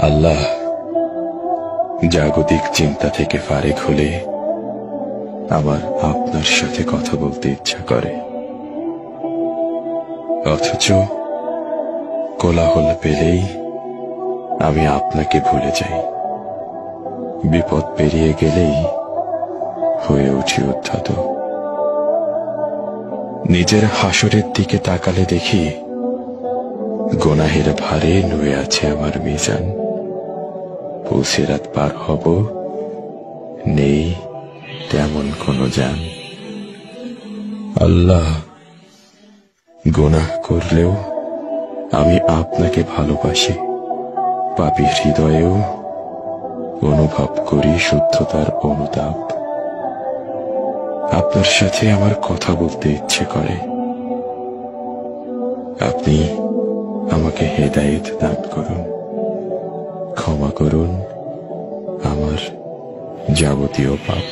আল্লাহ, জাগতিক চিন্তা থেকে ফারেক হলে আমার আপনার সাথে কথা বলতে ইচ্ছা করে, অথচ কোলাহল পেলেই আমি আপনাকে ভুলে যাই। বিপদ পেরিয়ে গেলেই হয়ে উঠি উদ্ধত। নিজের হাসরের দিকে তাকালে দেখি গুনাহের ভারে নুয়ে আছে আমার মিজান। পুলসিরাত পার হব, নেই তেমন কোনো জান। আল্লাহ, গুনাহ করলেও আমি আপনাকে ভালোবাসি। পাপী হৃদয়েও অনুভব করি শুদ্ধতার অনুতাপ। আপনার সাথে আমার কথা বলতে ইচ্ছে করে। আপনি আমাকে হেদায়েত দান করুন, ক্ষমা করুন আমার যাবতীয় পাপ।